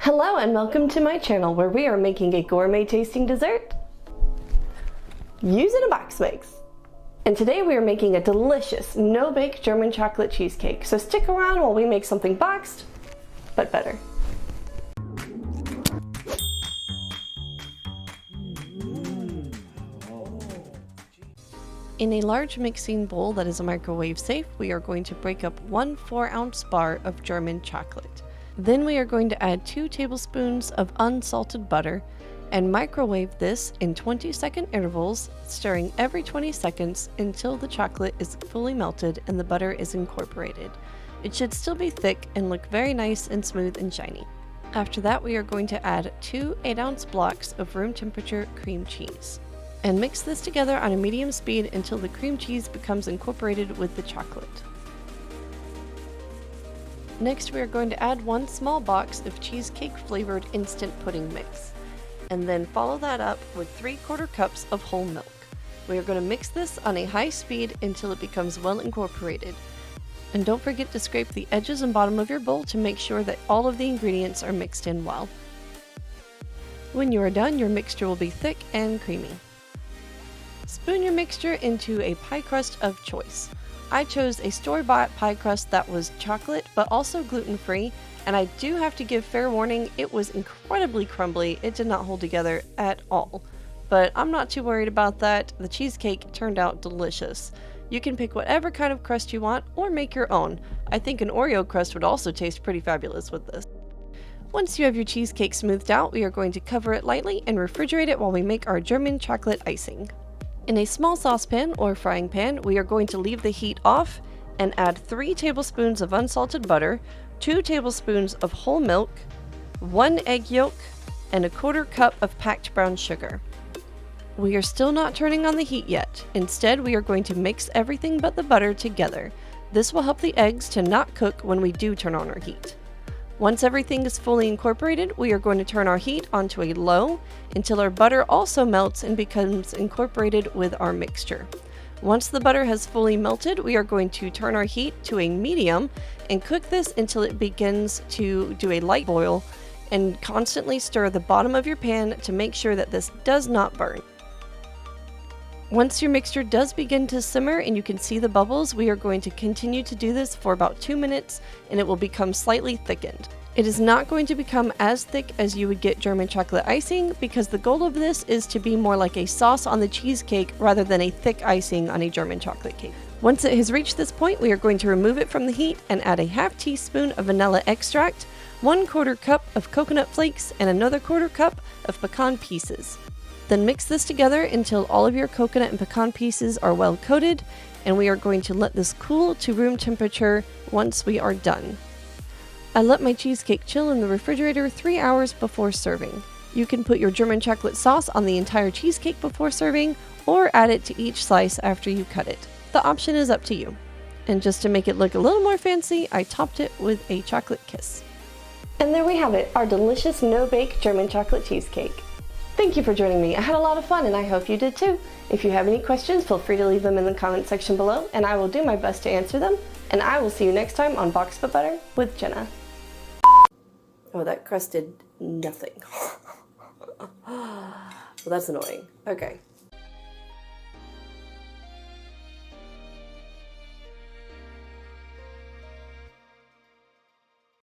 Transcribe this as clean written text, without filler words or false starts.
Hello and welcome to my channel where we are making a gourmet tasting dessert using a box mix. And today we are making a delicious no-bake German chocolate cheesecake. So stick around while we make something boxed, but better. In a large mixing bowl that is microwave safe, we are going to break up 1 4-ounce bar of German chocolate. Then we are going to add 2 tablespoons of unsalted butter and microwave this in 20-second intervals, stirring every 20 seconds until the chocolate is fully melted and the butter is incorporated. It should still be thick and look very nice and smooth and shiny. After that, we are going to add 2 8-ounce blocks of room temperature cream cheese. And mix this together on a medium speed until the cream cheese becomes incorporated with the chocolate. Next, we are going to add 1 small box of cheesecake flavored instant pudding mix, and then follow that up with 3/4 cups of whole milk. We are going to mix this on a high speed until it becomes well incorporated. And don't forget to scrape the edges and bottom of your bowl to make sure that all of the ingredients are mixed in well. When you are done, your mixture will be thick and creamy. Spoon your mixture into a pie crust of choice. I chose a store-bought pie crust that was chocolate but also gluten-free, and I do have to give fair warning, it was incredibly crumbly. It did not hold together at all. But I'm not too worried about that. The cheesecake turned out delicious. You can pick whatever kind of crust you want or make your own. I think an Oreo crust would also taste pretty fabulous with this. Once you have your cheesecake smoothed out, we are going to cover it lightly and refrigerate it while we make our German chocolate icing. In a small saucepan or frying pan, we are going to leave the heat off and add 3 tablespoons of unsalted butter, 2 tablespoons of whole milk, 1 egg yolk, and 1/4 cup of packed brown sugar. We are still not turning on the heat yet. Instead, we are going to mix everything but the butter together. This will help the eggs to not cook when we do turn on our heat. Once everything is fully incorporated, we are going to turn our heat onto a low until our butter also melts and becomes incorporated with our mixture. Once the butter has fully melted, we are going to turn our heat to a medium and cook this until it begins to do a light boil, and constantly stir the bottom of your pan to make sure that this does not burn. Once your mixture does begin to simmer and you can see the bubbles, we are going to continue to do this for about 2 minutes and it will become slightly thickened. It is not going to become as thick as you would get German chocolate icing because the goal of this is to be more like a sauce on the cheesecake rather than a thick icing on a German chocolate cake. Once it has reached this point, we are going to remove it from the heat and add a ½ teaspoon of vanilla extract, 1/4 cup of coconut flakes, and another 1/4 cup of pecan pieces. Then mix this together until all of your coconut and pecan pieces are well coated, and we are going to let this cool to room temperature once we are done. I let my cheesecake chill in the refrigerator 3 hours before serving. You can put your German chocolate sauce on the entire cheesecake before serving, or add it to each slice after you cut it. The option is up to you. And just to make it look a little more fancy, I topped it with a chocolate kiss. And there we have it, our delicious no-bake German chocolate cheesecake. Thank you for joining me. I had a lot of fun and I hope you did too. If you have any questions, feel free to leave them in the comment section below and I will do my best to answer them. And I will see you next time on Boxed But Better with Jenna. Oh, that crust did nothing. Well, that's annoying. Okay.